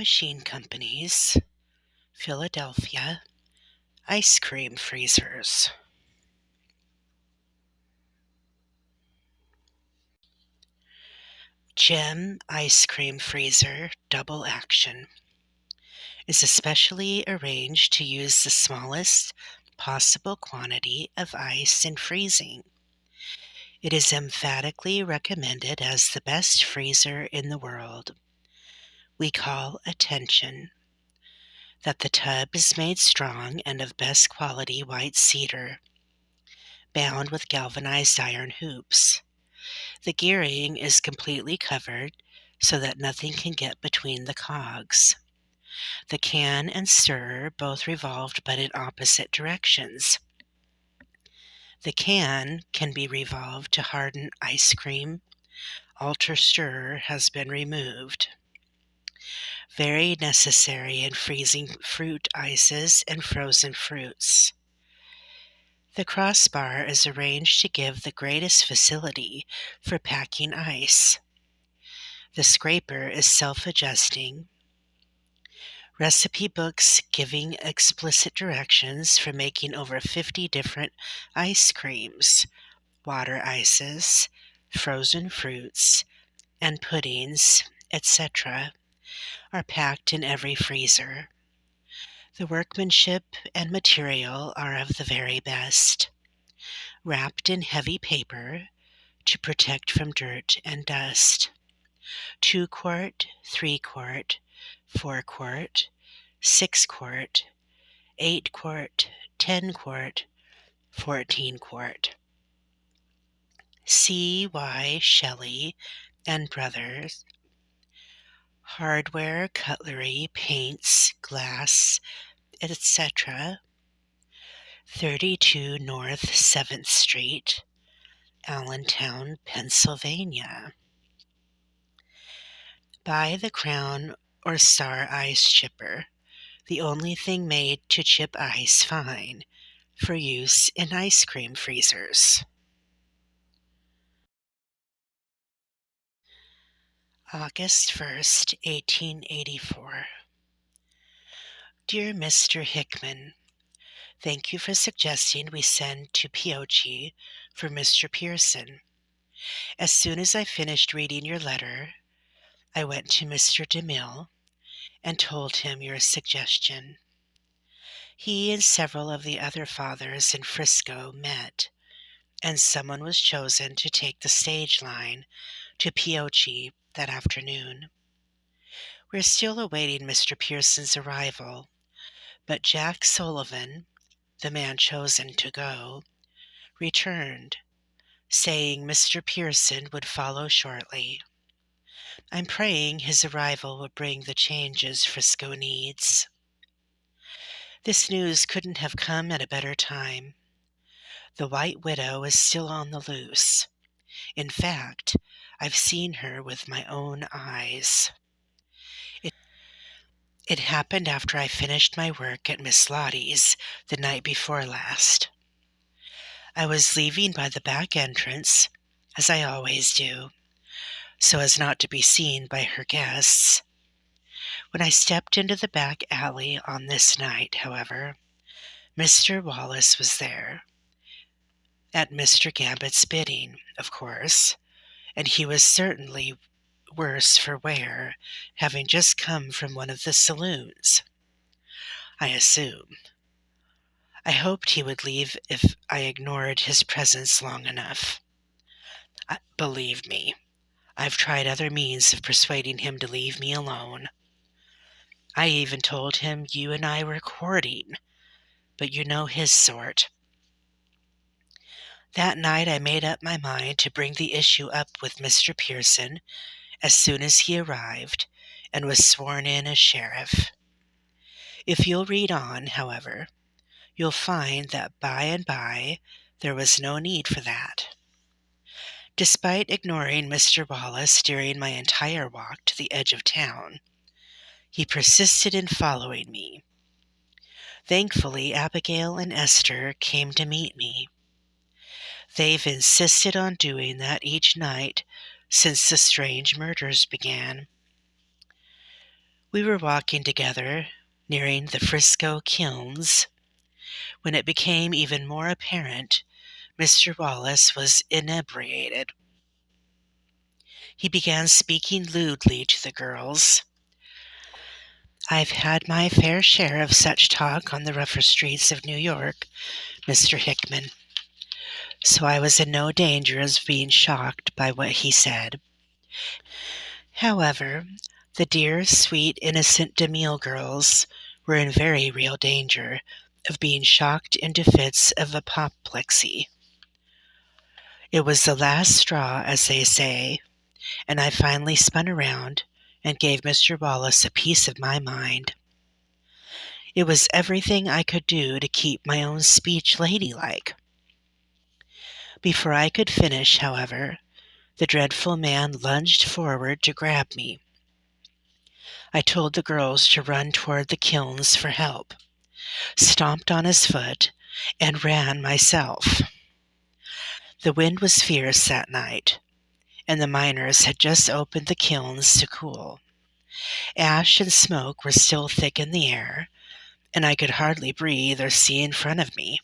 Machine Company's Philadelphia ice cream freezers. Gem Ice Cream Freezer Double Action is especially arranged to use the smallest possible quantity of ice in freezing. It is emphatically recommended as the best freezer in the world. We call attention that the tub is made strong and of best quality white cedar, bound with galvanized iron hoops. The gearing is completely covered so that nothing can get between the cogs. The can and stirrer both revolved but in opposite directions. The can be revolved to harden ice cream. Alter stirrer has been removed. Very necessary in freezing fruit ices and frozen fruits. The crossbar is arranged to give the greatest facility for packing ice. The scraper is self-adjusting. Recipe books giving explicit directions for making over 50 different ice creams, water ices, frozen fruits, and puddings, etc., are packed in every freezer. The workmanship and material are of the very best, wrapped in heavy paper to protect from dirt and dust. 2-quart, 3-quart, 4-quart, 6-quart, 8-quart, 10-quart, 14-quart. C.Y. Shelley and Brothers. Hardware, cutlery, paints, glass, etc. 32 North 7th Street, Allentown, Pennsylvania. Buy the Crown or Star Ice Chipper, the only thing made to chip ice fine, for use in ice cream freezers. August 1st, 1884. Dear Mr. Hickman, thank you for suggesting we send to Pioche for Mr. Pearson. As soon as I finished reading your letter, I went to Mr. DeMille and told him your suggestion. He and several of the other fathers in Frisco met, and someone was chosen to take the stage line to Pioche that afternoon. We're still awaiting Mr. Pearson's arrival, but Jack Sullivan, the man chosen to go, returned, saying Mr. Pearson would follow shortly. I'm praying his arrival will bring the changes Frisco needs. This news couldn't have come at a better time. The White Widow is still on the loose. In fact, I've seen her with my own eyes. It happened after I finished my work at Miss Lottie's the night before last. I was leaving by the back entrance, as I always do, so as not to be seen by her guests. When I stepped into the back alley on this night, however, Mr. Wallace was there, at Mr. Gambett's bidding, of course, and he was certainly worse for wear, having just come from one of the saloons, I assume. I hoped he would leave if I ignored his presence long enough. Believe me, I've tried other means of persuading him to leave me alone. I even told him you and I were courting, but you know his sort. That night I made up my mind to bring the issue up with Mr. Pearson as soon as he arrived and was sworn in as sheriff. If you'll read on, however, you'll find that by and by there was no need for that. Despite ignoring Mr. Wallace during my entire walk to the edge of town, he persisted in following me. Thankfully, Abigail and Esther came to meet me. They've insisted on doing that each night since the strange murders began. We were walking together, nearing the Frisco kilns, when it became even more apparent Mr. Wallace was inebriated. He began speaking lewdly to the girls. "I've had my fair share of such talk on the rougher streets of New York, Mr. Hickman, so I was in no danger of being shocked by what he said. However, the dear, sweet, innocent DeMille girls were in very real danger of being shocked into fits of apoplexy. It was the last straw, as they say, and I finally spun around and gave Mr. Wallace a piece of my mind. It was everything I could do to keep my own speech ladylike. Before I could finish, however, the dreadful man lunged forward to grab me. I told the girls to run toward the kilns for help, stomped on his foot, and ran myself. The wind was fierce that night, and the miners had just opened the kilns to cool. Ash and smoke were still thick in the air, and I could hardly breathe or see in front of me.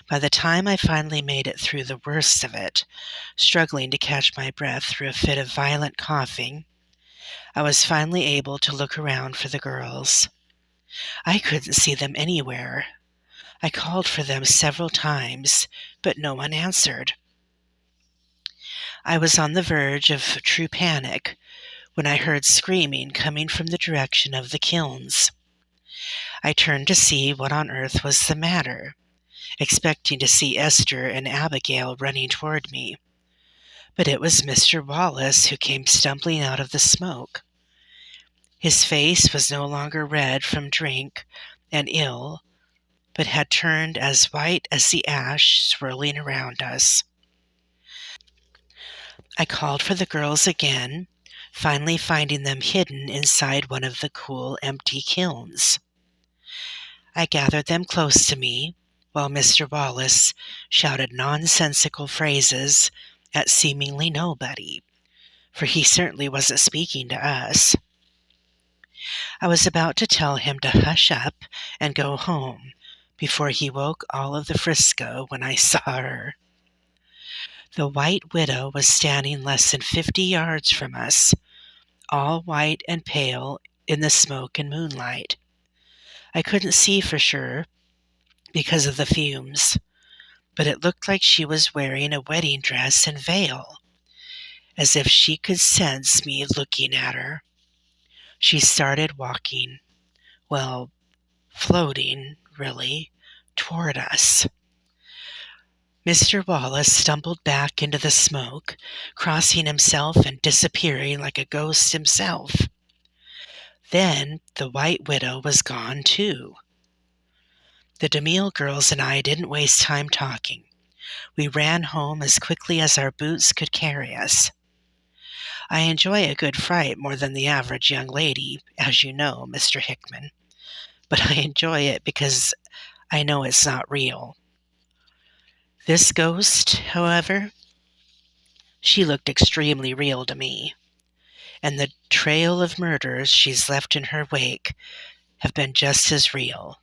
By the time I finally made it through the worst of it, struggling to catch my breath through a fit of violent coughing, I was finally able to look around for the girls. I couldn't see them anywhere. I called for them several times, but no one answered. I was on the verge of true panic when I heard screaming coming from the direction of the kilns. I turned to see what on earth was the matter, expecting to see Esther and Abigail running toward me. But it was Mr. Wallace who came stumbling out of the smoke. His face was no longer red from drink and ill, but had turned as white as the ash swirling around us. I called for the girls again, finally finding them hidden inside one of the cool, empty kilns. I gathered them close to me, while Mr. Wallace shouted nonsensical phrases at seemingly nobody, for he certainly wasn't speaking to us. I was about to tell him to hush up and go home before he woke all of the Frisco when I saw her. The White Widow was standing less than 50 yards from us, all white and pale in the smoke and moonlight. I couldn't see for sure because of the fumes, but it looked like she was wearing a wedding dress and veil, as if she could sense me looking at her. She started walking, well, floating, really, toward us. Mr. Wallace stumbled back into the smoke, crossing himself and disappearing like a ghost himself. Then the White Widow was gone too. The DeMille girls and I didn't waste time talking. We ran home as quickly as our boots could carry us. I enjoy a good fright more than the average young lady, as you know, Mr. Hickman, but I enjoy it because I know it's not real. This ghost, however, she looked extremely real to me, and the trail of murders she's left in her wake have been just as real.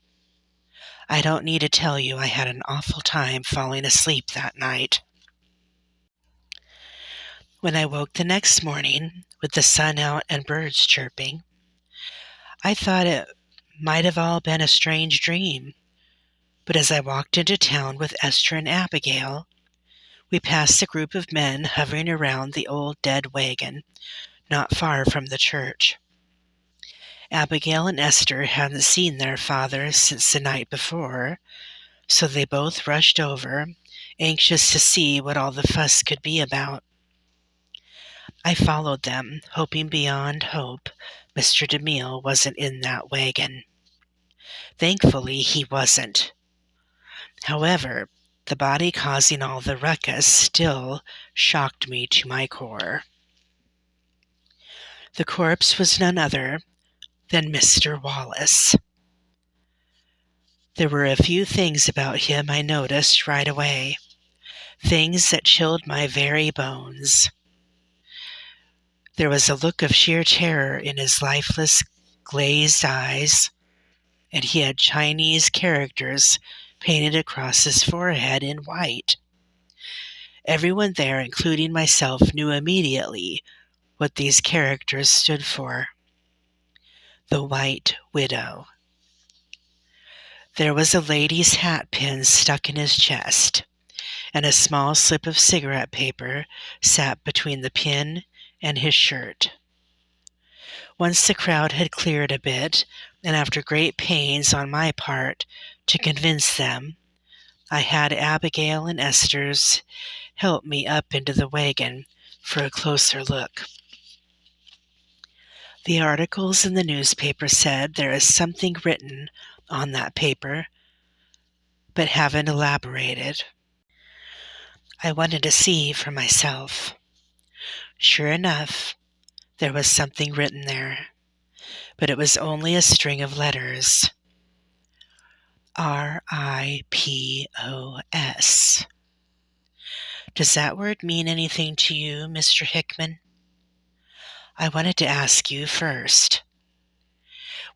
I don't need to tell you I had an awful time falling asleep that night. When I woke the next morning, with the sun out and birds chirping, I thought it might have all been a strange dream. But as I walked into town with Esther and Abigail, we passed a group of men hovering around the old dead wagon, not far from the church. Abigail and Esther hadn't seen their father since the night before, so they both rushed over, anxious to see what all the fuss could be about. I followed them, hoping beyond hope Mr. DeMille wasn't in that wagon. Thankfully, he wasn't. However, the body causing all the ruckus still shocked me to my core. The corpse was none other than Mr. Wallace. There were a few things about him I noticed right away, things that chilled my very bones. There was a look of sheer terror in his lifeless, glazed eyes, and he had Chinese characters painted across his forehead in white. Everyone there, including myself, knew immediately what these characters stood for: the White Widow. There was a lady's hat pin stuck in his chest, and a small slip of cigarette paper sat between the pin and his shirt. Once the crowd had cleared a bit, and after great pains on my part to convince them, I had Abigail and Esther's help me up into the wagon for a closer look. The articles in the newspaper said there is something written on that paper, but haven't elaborated. I wanted to see for myself. Sure enough, there was something written there, but it was only a string of letters. RIPOS. Does that word mean anything to you, Mr. Hickman? I wanted to ask you first.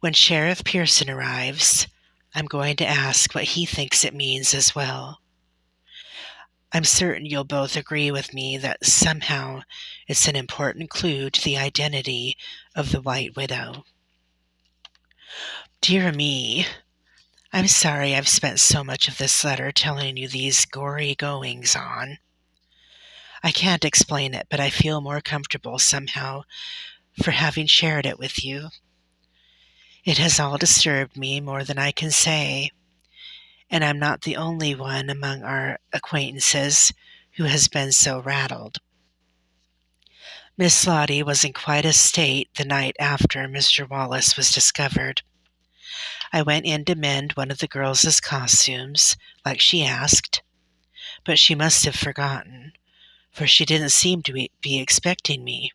When Sheriff Pearson arrives, I'm going to ask what he thinks it means as well. I'm certain you'll both agree with me that somehow it's an important clue to the identity of the White Widow. Dear me, I'm sorry I've spent so much of this letter telling you these gory goings-on. I can't explain it, but I feel more comfortable somehow for having shared it with you. It has all disturbed me more than I can say, and I'm not the only one among our acquaintances who has been so rattled. Miss Lottie was in quite a state the night after Mr. Wallace was discovered. I went in to mend one of the girls' costumes, like she asked, but she must have forgotten, for she didn't seem to be expecting me.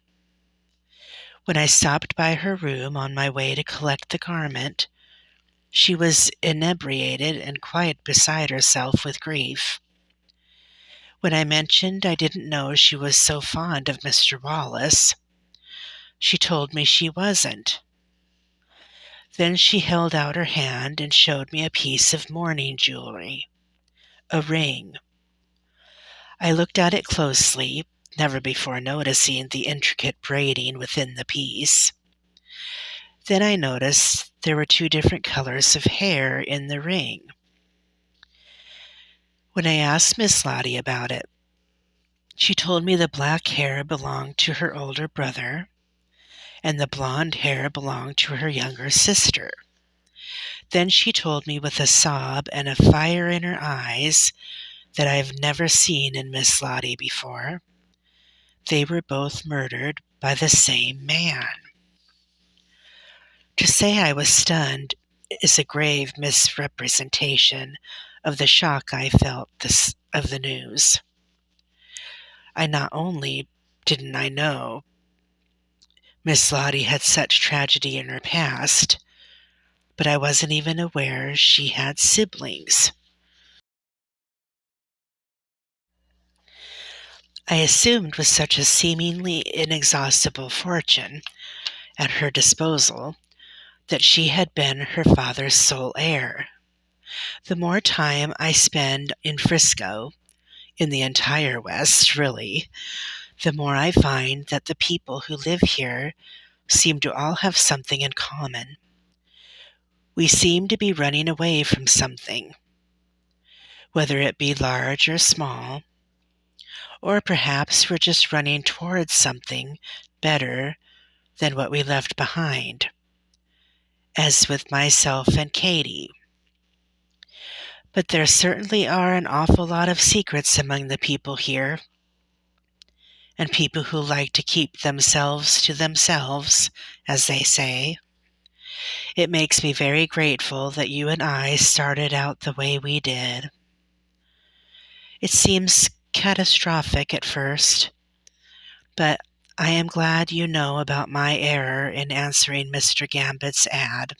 When I stopped by her room on my way to collect the garment, she was inebriated and quite beside herself with grief. When I mentioned I didn't know she was so fond of Mr. Wallace, she told me she wasn't. Then she held out her hand and showed me a piece of mourning jewelry, a ring. I looked at it closely, never before noticing the intricate braiding within the piece. Then I noticed there were 2 different colors of hair in the ring. When I asked Miss Lottie about it, she told me the black hair belonged to her older brother, and the blonde hair belonged to her younger sister. Then she told me with a sob and a fire in her eyes that I've never seen in Miss Lottie before. They were both murdered by the same man. To say I was stunned is a grave misrepresentation of the shock I felt of the news. I not only didn't I know Miss Lottie had such tragedy in her past, but I wasn't even aware she had siblings. I assumed with such a seemingly inexhaustible fortune at her disposal that she had been her father's sole heir. The more time I spend in Frisco, in the entire West, really, the more I find that the people who live here seem to all have something in common. We seem to be running away from something, whether it be large or small, or perhaps we're just running towards something better than what we left behind, as with myself and Katie. But there certainly are an awful lot of secrets among the people here, and people who like to keep themselves to themselves, as they say. It makes me very grateful that you and I started out the way we did. It seems catastrophic at first, but I am glad you know about my error in answering Mr. Gambit's ad.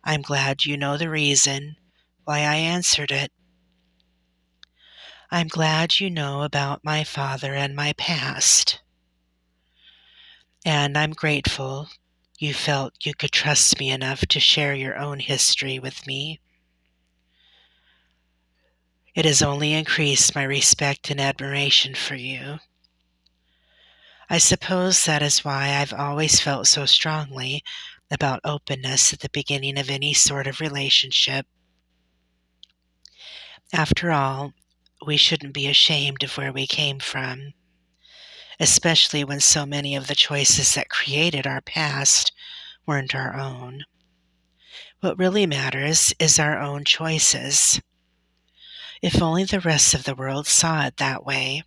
I'm glad you know the reason why I answered it. I'm glad you know about my father and my past. And I'm grateful You felt you could trust me enough to share your own history with me. It has only increased my respect and admiration for you. I suppose that is why I've always felt so strongly about openness at the beginning of any sort of relationship. After all, we shouldn't be ashamed of where we came from, especially when so many of the choices that created our past weren't our own. What really matters is our own choices. If only the rest of the world saw it that way.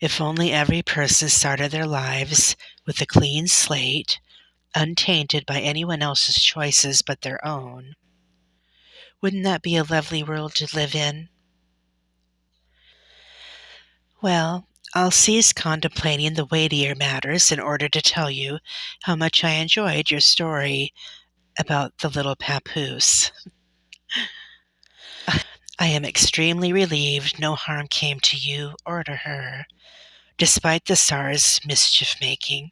If only every person started their lives with a clean slate, untainted by anyone else's choices but their own. Wouldn't that be a lovely world to live in? Well, I'll cease contemplating the weightier matters in order to tell you how much I enjoyed your story about the little papoose. I am extremely relieved no harm came to you or to her, despite the SARS mischief-making.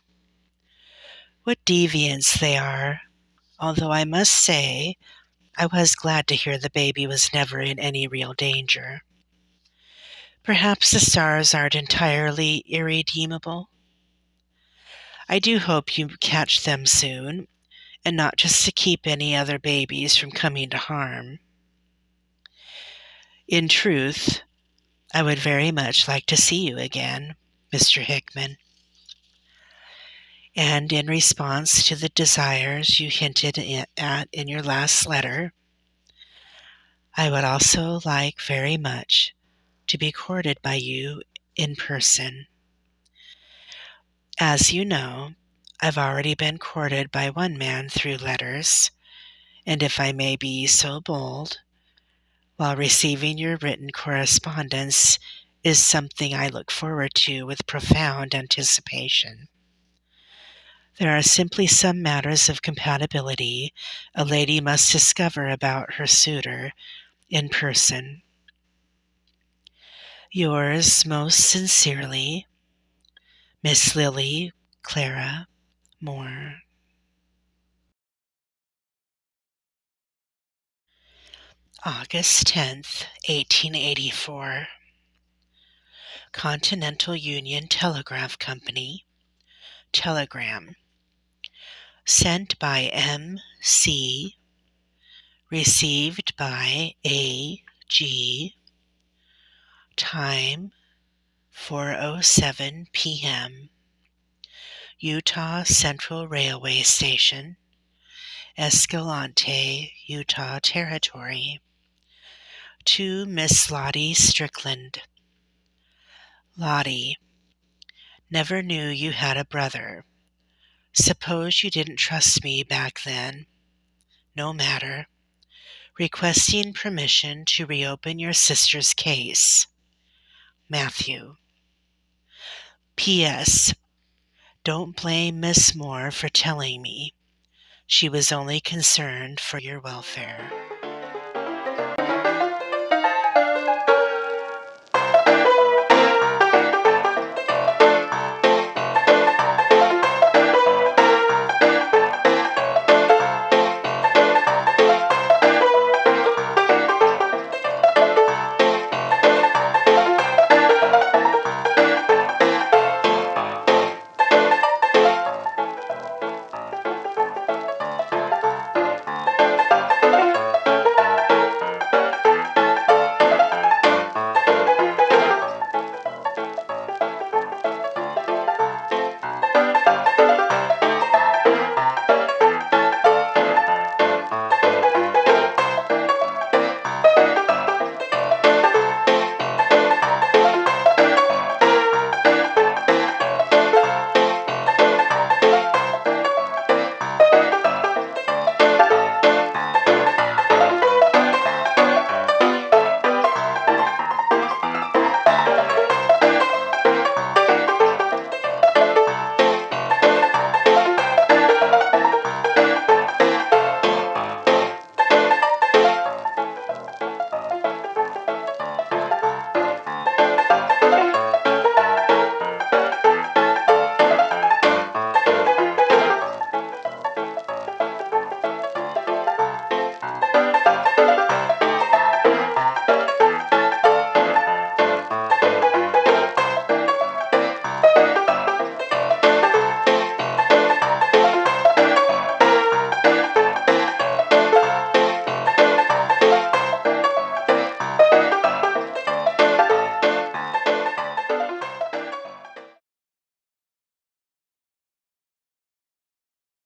What deviants they are, although I must say I was glad to hear the baby was never in any real danger. Perhaps the stars aren't entirely irredeemable. I do hope you catch them soon, and not just to keep any other babies from coming to harm. In truth, I would very much like to see you again, Mr. Hickman. And in response to the desires you hinted at in your last letter, I would also like very much to be courted by you in person. As you know, I've already been courted by one man through letters, and if I may be so bold, while receiving your written correspondence is something I look forward to with profound anticipation. There are simply some matters of compatibility a lady must discover about her suitor in person. Yours most sincerely, Miss Lily Clara Moore. August 10th, 1884. Continental Union Telegraph Company. Telegram. Sent by M.C. Received by A.G. Time 4:07 p.m. Utah Central Railway Station, Escalante, Utah Territory. To Miss Lottie Strickland. Lottie, never knew you had a brother. Suppose you didn't trust me back then. No matter. Requesting permission to reopen your sister's case. Matthew. P.S. Don't blame Miss Moore for telling me. She was only concerned for your welfare.